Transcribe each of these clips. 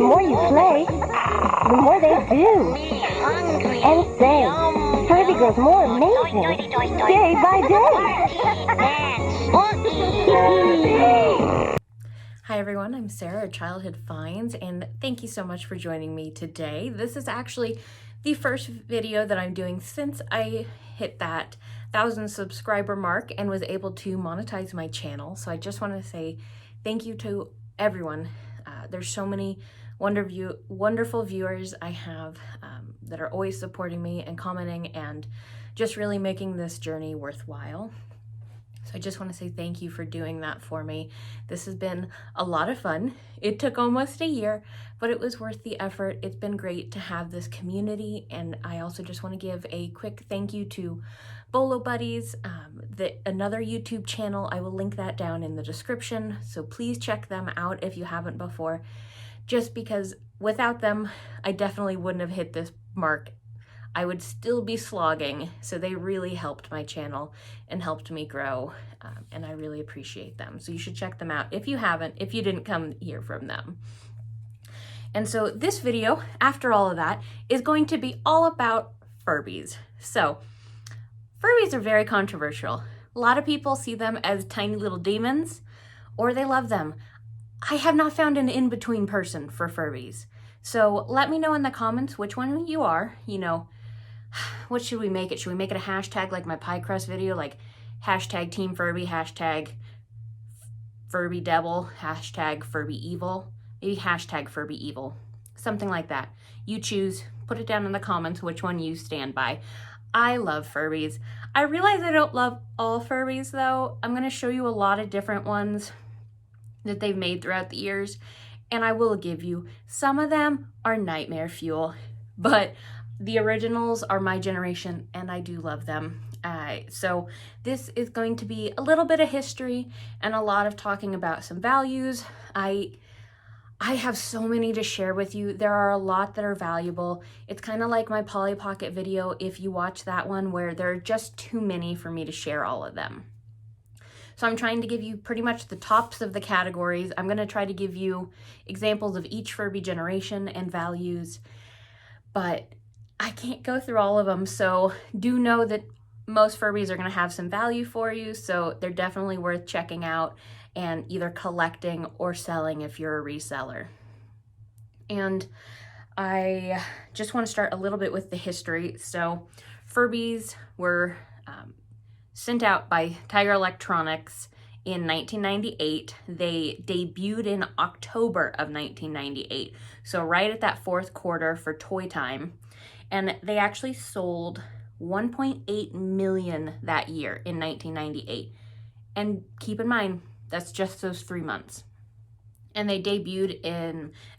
more you play, the more they do. And say, Furby grows more amazing day by day. Hi everyone, I'm Sarah at Childhood Finds, and thank you so much for joining me today. This is actually the first video that I'm doing since I hit that 1,000 subscriber mark and was able to monetize my channel. So I just want to say thank you to everyone. There's so many wonderful viewers I have that are always supporting me and commenting and just really making this journey worthwhile. So I just want to say thank you for doing that for me. This has been a lot of fun. It took almost a year, but it was worth the effort. It's been great to have this community, and I also just want to give a quick thank you to Bolo Buddies, another YouTube channel. I will link that down in the description, so please check them out if you haven't before, just because without them, I definitely wouldn't have hit this mark. I would still be slogging, so they really helped my channel and helped me grow, and I really appreciate them. So you should check them out if you haven't, if you didn't come hear from them. And so this video, after all of that, is going to be all about Furbies. So Furbies are very controversial. A lot of people see them as tiny little demons, or they love them. I have not found an in-between person for Furbies. So let me know in the comments which one you are. You know, what should we make it? Should we make it a hashtag like my pie crust video, like hashtag Team Furby, hashtag Furby Devil, hashtag Furby Evil, maybe hashtag Furby Evil, something like that. You choose, put it down in the comments which one you stand by. I love Furbies. I realize I don't love all Furbies though. I'm gonna show you a lot of different ones that they've made throughout the years, and I will give you, some of them are nightmare fuel, but the originals are my generation and I do love them. So this is going to be a little bit of history and a lot of talking about some values. I have so many to share with you. There are a lot that are valuable. It's kind of like my Polly Pocket video, if you watch that one, where there are just too many for me to share all of them. So I'm trying to give you pretty much the tops of the categories. I'm going to try to give you examples of each Furby generation and values, but I can't go through all of them. So do know that most Furbies are going to have some value for you. So they're definitely worth checking out and either collecting or selling if you're a reseller. And I just want to start a little bit with the history. So Furbies were sent out by Tiger Electronics in 1998. They debuted in October of 1998, so right at that fourth quarter for toy time, and they actually sold 1.8 million that year in 1998. And keep in mind, that's just those 3 months. And they debuted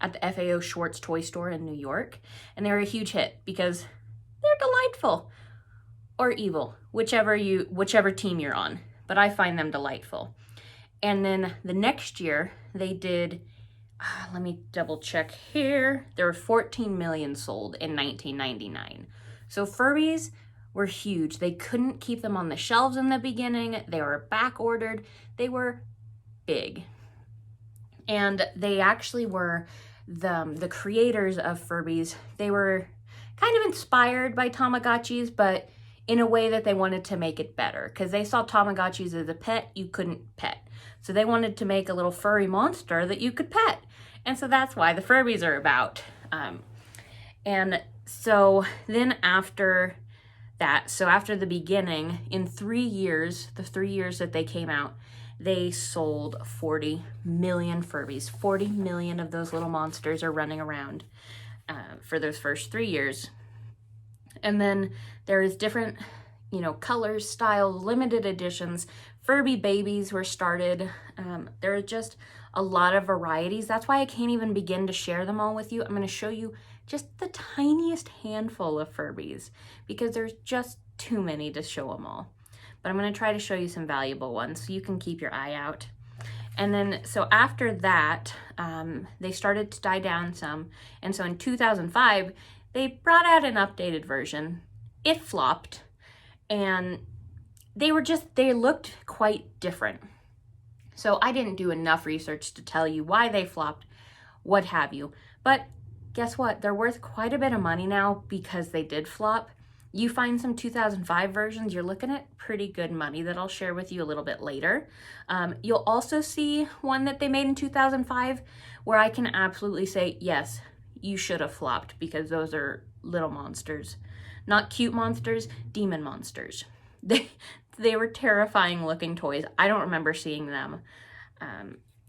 at the FAO Schwartz toy store in New York, and they were a huge hit because they're delightful. Or evil, whichever team you're on, but I find them delightful. And then the next year they did, let me double check here, there were 14 million sold in 1999. So Furbies were huge. They couldn't keep them on the shelves in the beginning. They were back ordered. They were big. And they actually were the creators of Furbies. They were kind of inspired by Tamagotchis, but in a way that they wanted to make it better, because they saw Tamagotchis as a pet you couldn't pet. So they wanted to make a little furry monster that you could pet. And so that's why the Furbies are about. And so then after that, so after the beginning, in 3 years, the 3 years that they came out, they sold 40 million Furbies. 40 million of those little monsters are running around for those first 3 years. And then there's different, colors, styles, limited editions. Furby babies were started. There are just a lot of varieties. That's why I can't even begin to share them all with you. I'm going to show you just the tiniest handful of Furbies because there's just too many to show them all. But I'm going to try to show you some valuable ones so you can keep your eye out. And then, so after that, they started to die down some. And so in 2005, they brought out an updated version. It flopped, and they looked quite different. So I didn't do enough research to tell you why they flopped. what have you. But guess what? They're worth quite a bit of money now because they did flop. You find some 2005 versions, you're looking at pretty good money that I'll share with you a little bit later. You'll also see one that they made in 2005 where I can absolutely say, yes, you should have flopped because those are little monsters. Not cute monsters, demon monsters. They were terrifying looking toys. I don't remember seeing them.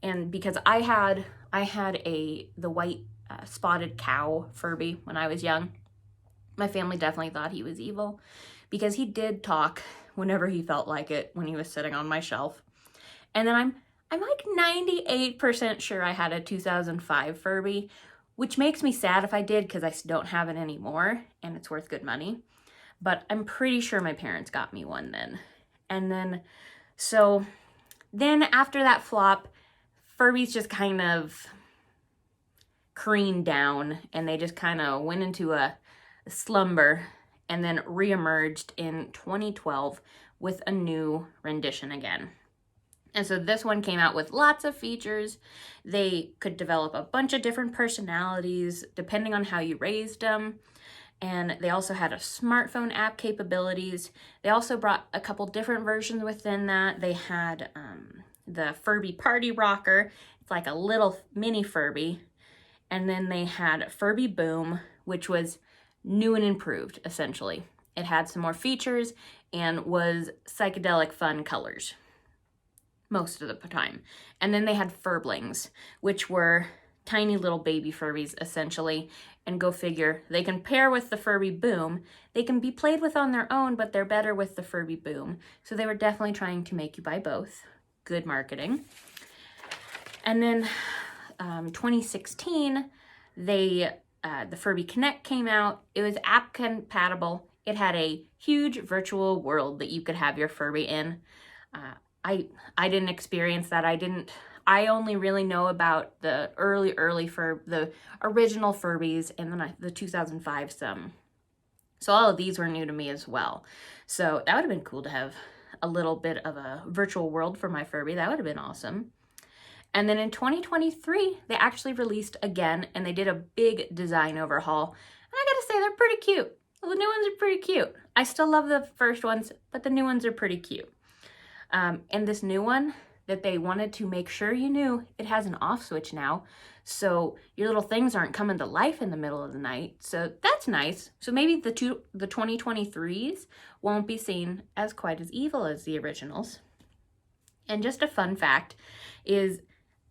And because I had the white spotted cow Furby when I was young. My family definitely thought he was evil because he did talk whenever he felt like it when he was sitting on my shelf. And then I'm like 98% sure I had a 2005 Furby, which makes me sad if I did because I don't have it anymore and it's worth good money. But I'm pretty sure my parents got me one then. And then, so then after that flop, Furbies just kind of careened down and they just kind of went into a slumber and then reemerged in 2012 with a new rendition again. And so this one came out with lots of features. They could develop a bunch of different personalities depending on how you raised them. And they also had a smartphone app capabilities. They also brought a couple different versions within that. They had the Furby Party Rocker. It's like a little mini Furby. And then they had Furby Boom, which was new and improved, essentially. It had some more features and was psychedelic fun colors most of the time. And then they had Furblings, which were tiny little baby Furbies, essentially. And go figure, they can pair with the Furby Boom. They can be played with on their own, but they're better with the Furby Boom. So they were definitely trying to make you buy both. Good marketing. And then 2016, the Furby Connect came out. It was app compatible. It had a huge virtual world that you could have your Furby in. I didn't experience that. I only really know about the the original Furbies and then the 2005 some. So all of these were new to me as well. So that would have been cool to have a little bit of a virtual world for my Furby. That would have been awesome. And then in 2023, they actually released again and they did a big design overhaul. And I gotta say, they're pretty cute. Well, the new ones are pretty cute. I still love the first ones, but the new ones are pretty cute. And this new one that they wanted to make sure you knew, it has an off switch now. So your little things aren't coming to life in the middle of the night. So that's nice. So maybe the 2023s won't be seen as quite as evil as the originals. And just a fun fact is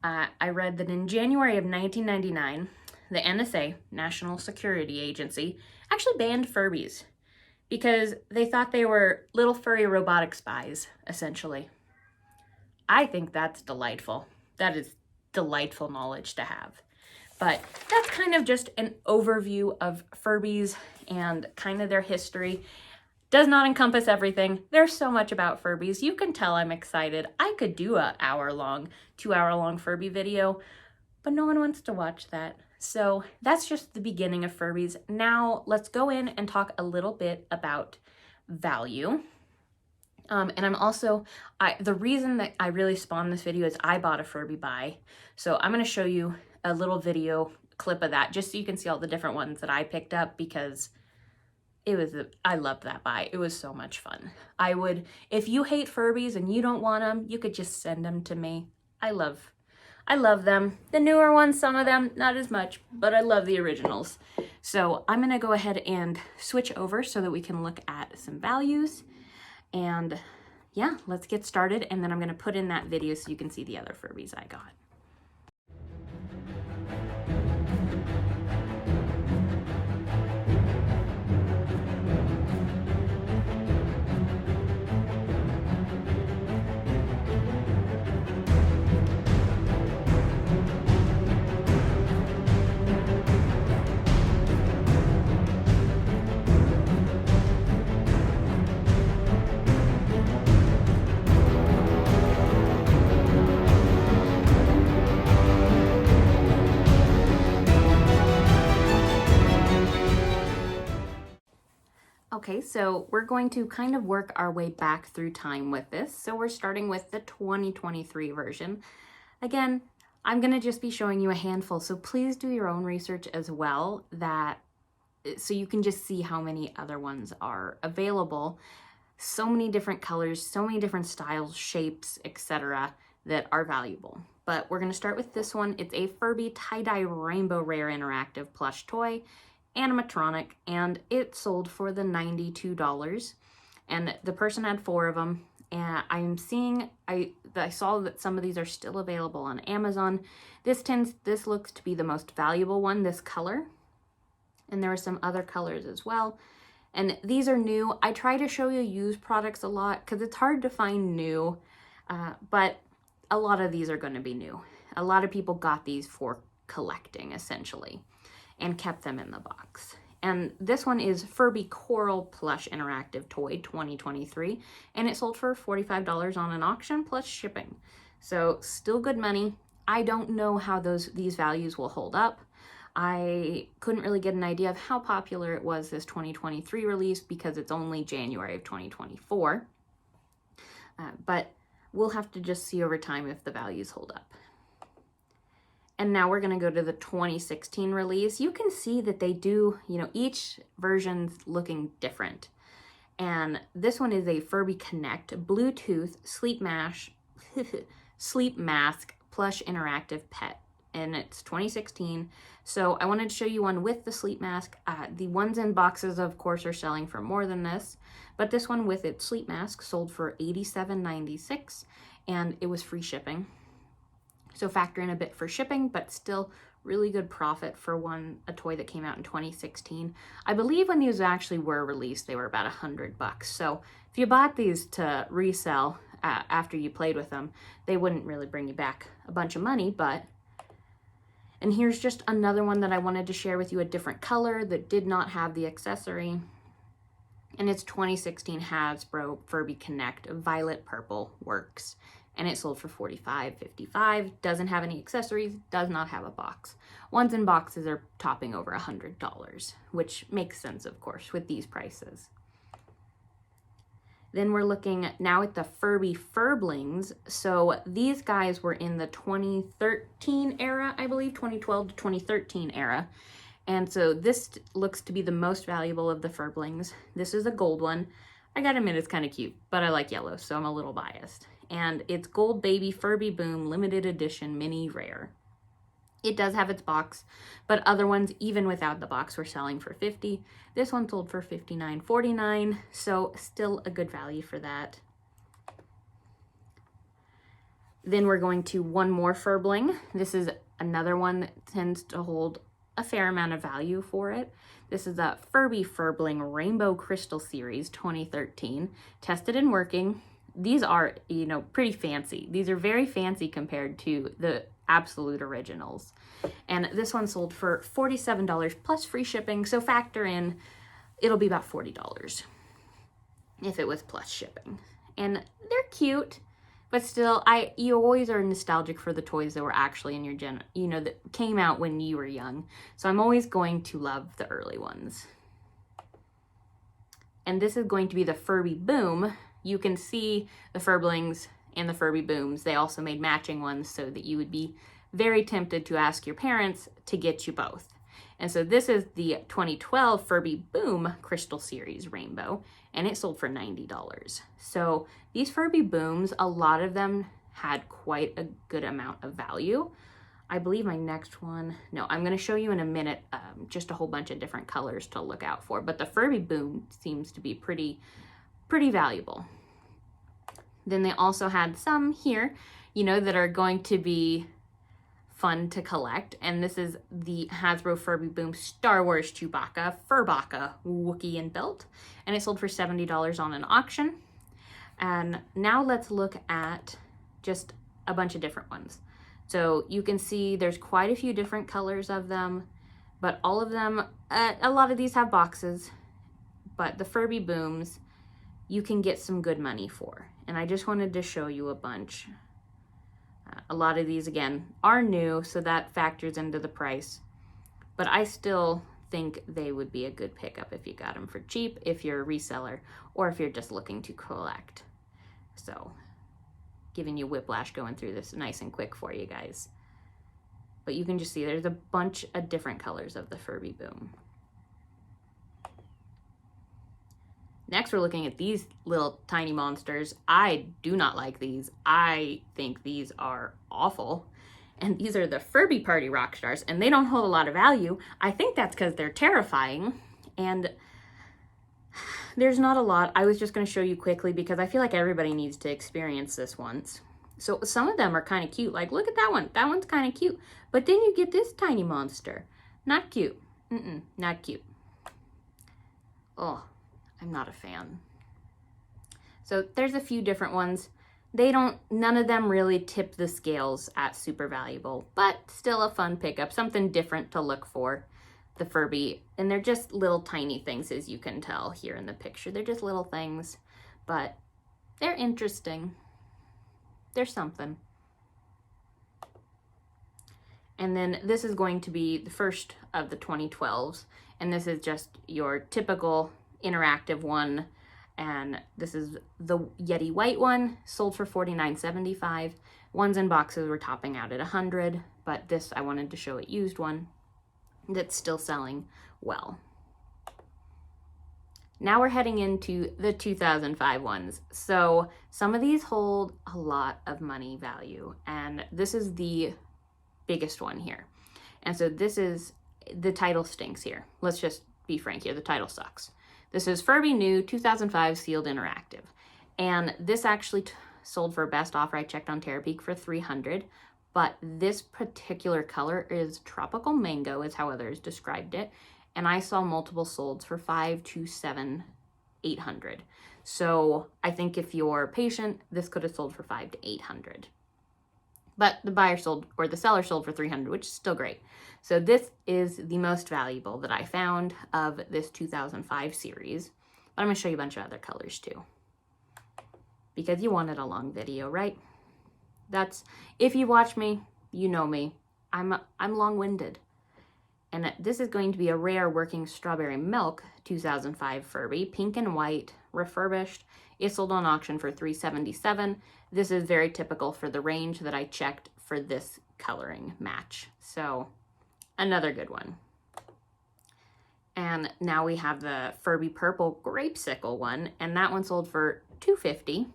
I read that in January of 1999, the NSA, National Security Agency, actually banned Furbies because they thought they were little furry robotic spies, essentially. I think that's delightful. That is delightful knowledge to have. But that's kind of just an overview of Furbies and kind of their history. Does not encompass everything. There's so much about Furbies. You can tell I'm excited. I could do a 2-hour-long Furby video, but no one wants to watch that. So that's just the beginning of Furbies. Now let's go in and talk a little bit about value. And I'm also, the reason that I really spawned this video is I bought a Furby buy. So I'm going to show you a little video clip of that just so you can see all the different ones that I picked up because I loved that buy. It was so much fun. If you hate Furbies and you don't want them, you could just send them to me. I love them. The newer ones, some of them, not as much, but I love the originals. So I'm going to go ahead and switch over so that we can look at some values. And yeah, let's get started. And then I'm going to put in that video so you can see the other Furbies I got. Okay, so we're going to kind of work our way back through time with this. So we're starting with the 2023 version. Again, I'm going to just be showing you a handful, so please do your own research as well, so you can just see how many other ones are available. So many different colors, so many different styles, shapes, etc. that are valuable. But we're going to start with this one. It's a Furby tie-dye rainbow rare interactive plush toy, animatronic, and it sold for the $92. And the person had 4 of them. And I saw that some of these are still available on Amazon. This looks to be the most valuable one, this color. And there are some other colors as well. And these are new. I try to show you used products a lot because it's hard to find new, but a lot of these are going to be new. A lot of people got these for collecting, essentially, and kept them in the box. And this one is Furby Coral Plush Interactive Toy 2023, and it sold for $45 on an auction plus shipping. So still good money. I don't know how these values will hold up. I couldn't really get an idea of how popular it was this 2023 release because it's only January of 2024. But we'll have to just see over time if the values hold up. And now we're going to go to the 2016 release. You can see that they do, each version's looking different. And this one is a Furby Connect Bluetooth sleep mask plush interactive pet. And it's 2016. So I wanted to show you one with the sleep mask. The ones in boxes, of course, are selling for more than this. But this one with its sleep mask sold for $87.96, and it was free shipping. So factor in a bit for shipping, but still really good profit for a toy that came out in 2016. I believe when these actually were released, they were about $100. So if you bought these to resell after you played with them, they wouldn't really bring you back a bunch of money, but... And here's just another one that I wanted to share with you, a different color that did not have the accessory. And it's 2016 Hasbro Furby Connect Violet Purple Works. And it sold for $45.55. Doesn't have any accessories, does not have a box. Ones in boxes are topping over $100, which makes sense, of course, with these prices. Then we're looking now at the Furby Furblings. So these guys were in the 2013 era, I believe, 2012 to 2013 era. And so this looks to be the most valuable of the Furblings. This is a gold one. I gotta admit it's kind of cute, but I like yellow, so I'm a little biased. And it's Gold Baby Furby Boom Limited Edition Mini Rare. It does have its box, but other ones, even without the box, were selling for $50. This one sold for $59.49, so still a good value for that. Then we're going to one more Furbling. This is another one that tends to hold a fair amount of value for it. This is a Furby Furbling Rainbow Crystal Series 2013, tested and working. These are, pretty fancy. These are very fancy compared to the absolute originals. And this one sold for $47 plus free shipping. So factor in, it'll be about $40 if it was plus shipping. And they're cute, but still, you always are nostalgic for the toys that were actually in your that came out when you were young. So I'm always going to love the early ones. And this is going to be the Furby Boom. You can see the Furblings and the Furby Booms. They also made matching ones so that you would be very tempted to ask your parents to get you both. And so this is the 2012 Furby Boom Crystal Series Rainbow, and it sold for $90. So these Furby Booms, a lot of them had quite a good amount of value. I believe my next one, no, I'm going to show you in a minute just a whole bunch of different colors to look out for. But the Furby Boom seems to be pretty valuable. Then they also had some here, that are going to be fun to collect. And this is the Hasbro Furby Boom Star Wars Chewbacca Furbacca Wookiee and Belt. And it sold for $70 on an auction. And now let's look at just a bunch of different ones. So you can see there's quite a few different colors of them, but all of them, a lot of these have boxes, but the Furby Booms, you can get some good money for. And I just wanted to show you a bunch. A lot of these, again, are new, so that factors into the price. But I still think they would be a good pickup if you got them for cheap, if you're a reseller, or if you're just looking to collect. So, giving you whiplash going through this nice and quick for you guys. but you can just see there's a bunch of different colors of the Furby Boom. Next, we're looking at these little tiny monsters. I do not like these. I think these are awful. And these are the Furby Party Rock Stars, and they don't hold a lot of value. I think that's because they're terrifying, and there's not a lot. I was just going to show you quickly because I feel like everybody needs to experience this once. So some of them are kind of cute. Like, look at that one. That one's kind of cute. But then you get this tiny monster. Not cute. Not cute. Oh, I'm not a fan. So there's a few different ones. None of them really tip the scales at super valuable, but still a fun pickup, something different to look for. The Furby, and they're just little tiny things, as you can tell here in the picture. They're just little things, but they're interesting. They're something. And then this is going to be the first of the 2012s, and this is just your typical interactive one. And this is the Yeti white one, sold for $49.75. Ones in boxes were topping out at $100, but this, I wanted to show a used one that's still selling well. Now we're heading into the 2005 ones. So some of these hold a lot of money value, and this is the biggest one here. And so this is, the title stinks here. Let's just be frank here, the title sucks. This is Furby New 2005 Sealed Interactive. And this actually sold for best offer. I checked on Terapeak for $300. But this particular color is tropical mango, is how others described it. And I saw multiple solds for $500 to $700, $800. So I think if you're patient, this could have sold for $500 to $800. But the buyer sold, or the seller sold for $300, which is still great. So this is the most valuable that I found of this 2005 series. But I'm going to show you a bunch of other colors too, because you wanted a long video, right? That's, if you watch me, you know me. I'm long-winded. And this is going to be a rare working strawberry milk 2005 Furby, pink and white, refurbished. It sold on auction for $377. This is very typical for the range that I checked for this coloring match. So another good one. And now we have the Furby purple grapesicle one, and that one sold for $250.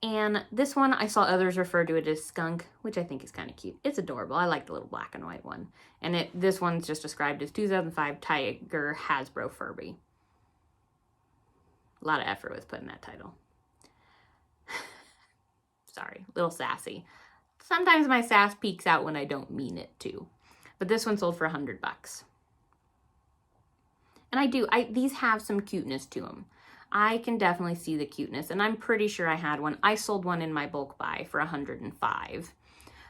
And this one, I saw others refer to it as skunk, which I think is kind of cute. It's adorable. I like the little black and white one. And this one's just described as 2005 Tiger Hasbro Furby. A lot of effort was put in that title. Sorry, a little sassy. Sometimes my sass peeks out when I don't mean it to. But this one sold for $100. And these have some cuteness to them. I can definitely see the cuteness, and I'm pretty sure I had one. I sold one in my bulk buy for $105.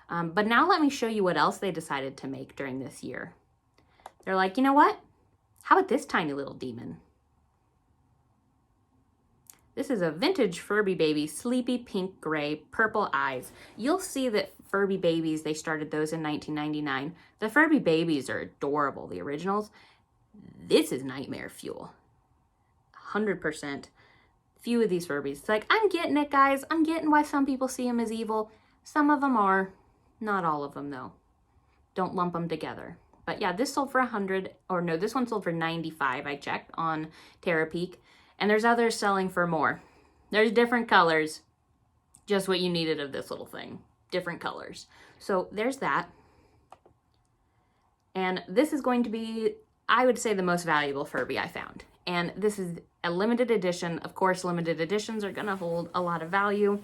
But now let me show you what else they decided to make during this year. They're like, you know what? How about this tiny little demon? This is a vintage Furby baby, sleepy pink gray, purple eyes. You'll see that Furby babies, they started those in 1999. The Furby babies are adorable, the originals. This is nightmare fuel. 100%. Few of these Furbies. It's like, I'm getting it, guys. I'm getting why some people see them as evil. Some of them are. Not all of them, though. Don't lump them together. But yeah, this sold for $100, or no, this one sold for $95. I checked on Terapeak. And there's others selling for more. There's different colors. Just what you needed of this little thing. Different colors. So there's that. And this is going to be, I would say, the most valuable Furby I found. And this is a limited edition. Of course, limited editions are going to hold a lot of value.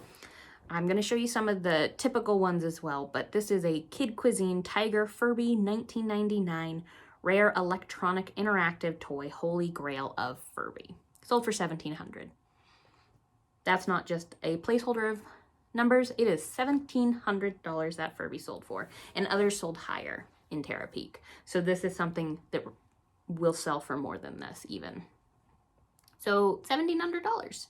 I'm going to show you some of the typical ones as well, but this is a Kid Cuisine Tiger Furby 1999 Rare Electronic Interactive Toy Holy Grail of Furby. Sold for $1,700. That's not just a placeholder of numbers. It is $1,700 that Furby sold for, and others sold higher in Terapeak. So this is something that will sell for more than this even. So $1,700.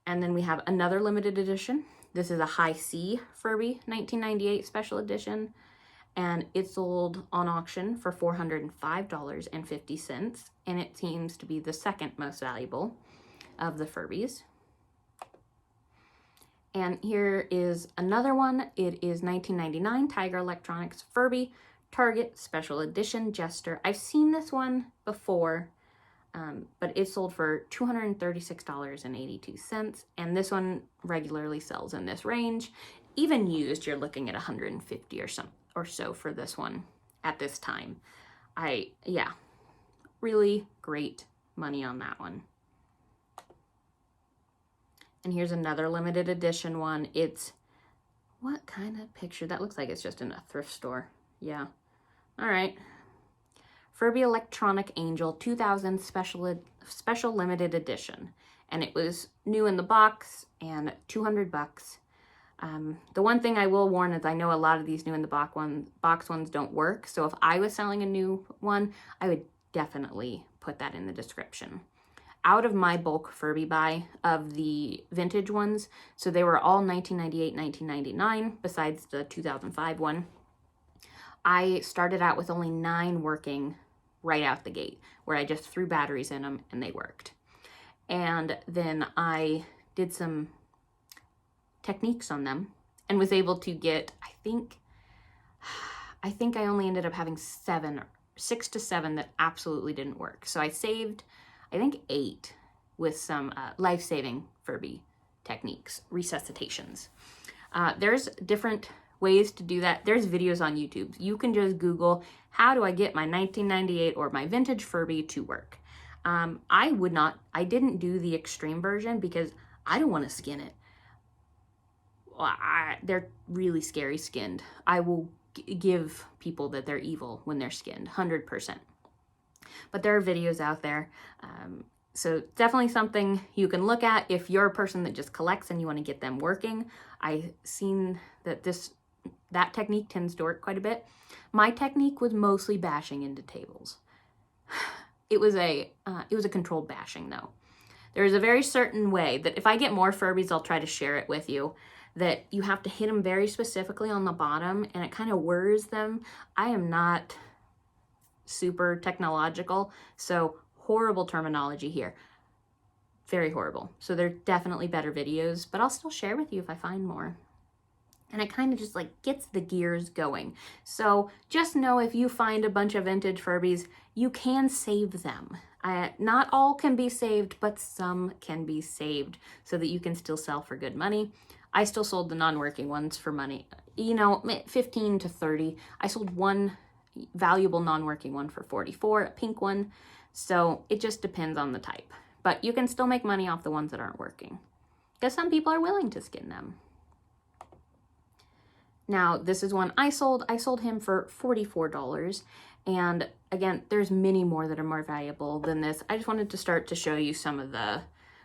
And then we have another limited edition. This is a High C Furby 1998 special edition. And it sold on auction for $405.50. And it seems to be the second most valuable of the Furbies. And here is another one. It is $19.99, Tiger Electronics Furby Target Special Edition Jester. I've seen this one before, but it sold for $236.82. And this one regularly sells in this range. Even used, you're looking at $150 or so for this one at this time. Yeah, really great money on that one. And here's another limited edition one. It's, what kind of picture? That looks like it's just in a thrift store. Yeah. All right. Furby Electronic Angel 2000 special limited edition. And it was new in the box and $200. The one thing I will warn is I know a lot of these new in the box ones don't work. So if I was selling a new one, I would definitely put that in the description. Out of my bulk Furby buy of the vintage ones, so they were all $19.98, $19.99, besides the 2005 one, I started out with only 9 working right out the gate, where I just threw batteries in them and they worked. And then I did some techniques on them and was able to get, I think I only ended up having 6 to 7 that absolutely didn't work. So I saved, I think 8 with some life-saving Furby techniques, resuscitations. There's different ways to do that. There's videos on YouTube. You can just Google, how do I get my 1998 or my vintage Furby to work? I didn't do the extreme version because I don't want to skin it. They're really scary skinned. I will give people that they're evil when they're skinned, 100%. But there are videos out there. So definitely something you can look at if you're a person that just collects and you want to get them working. I've seen that that technique tends to work quite a bit. My technique was mostly bashing into tables. It was a controlled bashing though. There is a very certain way that if I get more Furbies, I'll try to share it with you, that you have to hit them very specifically on the bottom and it kind of whirs them. I am not super technological, so horrible terminology here. Very horrible. So there are definitely better videos, but I'll still share with you if I find more. And it kind of just like gets the gears going. So just know if you find a bunch of vintage Furbies, you can save them. Not all can be saved, but some can be saved so that you can still sell for good money. I still sold the non-working ones for money, 15 to 30. I sold one valuable non-working one for 44, a pink one. So it just depends on the type. But you can still make money off the ones that aren't working, because some people are willing to skin them. Now, this is one I sold. I sold him for $44. And again, there's many more that are more valuable than this. I just wanted to start to show you some of the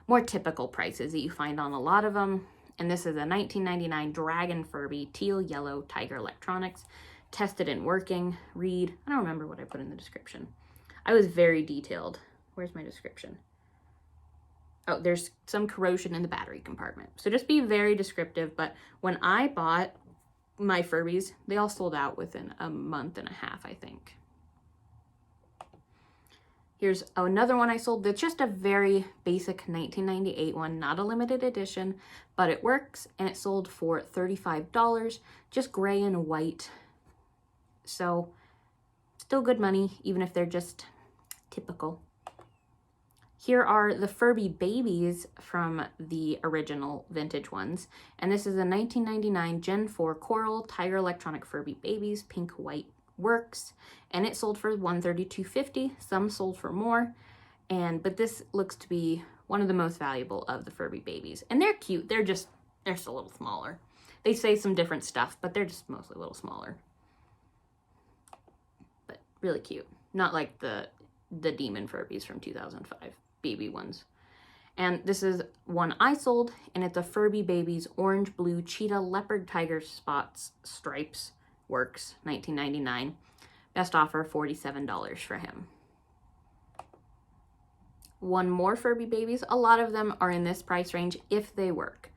more typical prices that you find on a lot of them. And this is a $19.99 Dragon Furby Teal Yellow Tiger Electronics. Tested and working. Read. I don't remember what I put in the description. I was very detailed. Where's my description? Oh, there's some corrosion in the battery compartment. So just be very descriptive. But when I bought my Furbies, they all sold out within a month and a half, I think. Here's another one I sold that's just a very basic 1998 one, not a limited edition, but it works, and it sold for $35, just gray and white. So still good money, even if they're just typical. Here are the Furby babies from the original vintage ones. And this is a 1999 Gen 4 Coral Tiger Electronic Furby babies, pink, white, works. And it sold for $132.50. Some sold for more. But this looks to be one of the most valuable of the Furby babies. And they're cute. They're just a little smaller. They say some different stuff, but they're just mostly a little smaller. But really cute. Not like the Demon Furbies from 2005. Baby ones. And this is one I sold, and it's a Furby Babies Orange Blue Cheetah Leopard Tiger Spots Stripes Works, $19.99. Best offer, $47 for him. One more Furby Babies. A lot of them are in this price range if they work.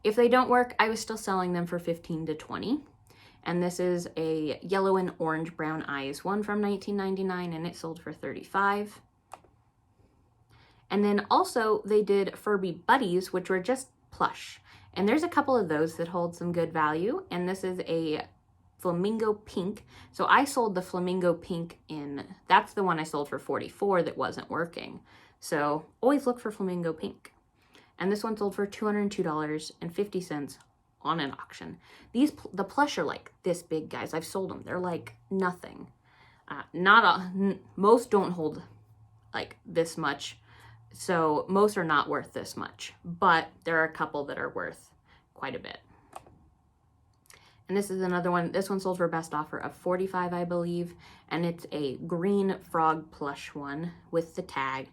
If they don't work, I was still selling them for $15 to $20. And this is a yellow and orange brown eyes one from 1999, and it sold for $35. And then also they did Furby Buddies, which were just plush. And there's a couple of those that hold some good value. And this is a flamingo pink. So I sold the flamingo pink that's the one I sold for $44 that wasn't working. So always look for flamingo pink. And this one sold for $202.50 on an auction. The plush are like this big, guys. I've sold them. They're like nothing. Most don't hold like this much. So most are not worth this much, but there are a couple that are worth quite a bit. And this is another one. This one sold for best offer of $45, I believe. And it's a green frog plush one with the tag.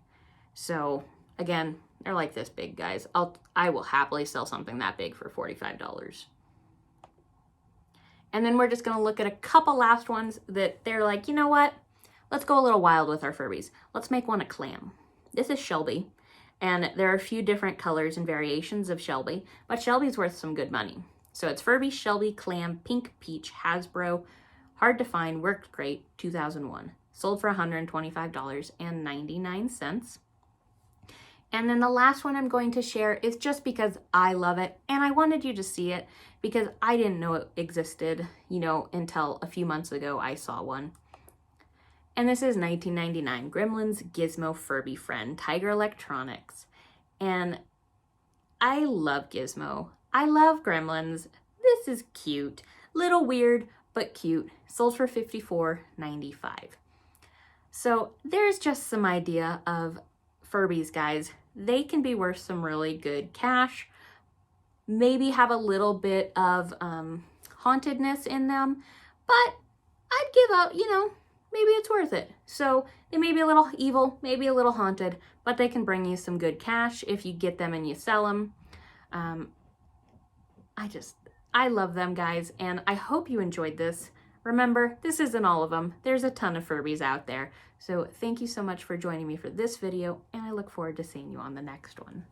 So again, they're like this big, guys. I will happily sell something that big for $45. And then we're just gonna look at a couple last ones that they're like, you know what? Let's go a little wild with our Furbies. Let's make one a clam. This is Shelby. And there are a few different colors and variations of Shelby, but Shelby's worth some good money. So it's Furby, Shelby, Clam, Pink, Peach, Hasbro, hard to find, worked great, 2001. Sold for $125.99. And then the last one I'm going to share is just because I love it and I wanted you to see it because I didn't know it existed, until a few months ago I saw one. And this is 1999 Gremlins Gizmo Furby Friend, Tiger Electronics. And I love Gizmo. I love Gremlins. This is cute. Little weird, but cute. Sold for $54.95. So there's just some idea of Furbies, guys. They can be worth some really good cash. Maybe have a little bit of hauntedness in them, but I'd give up, maybe it's worth it. So they may be a little evil, maybe a little haunted, but they can bring you some good cash if you get them and you sell them. I love them, guys, and I hope you enjoyed this. Remember, this isn't all of them. There's a ton of Furbies out there. So thank you so much for joining me for this video, and I look forward to seeing you on the next one.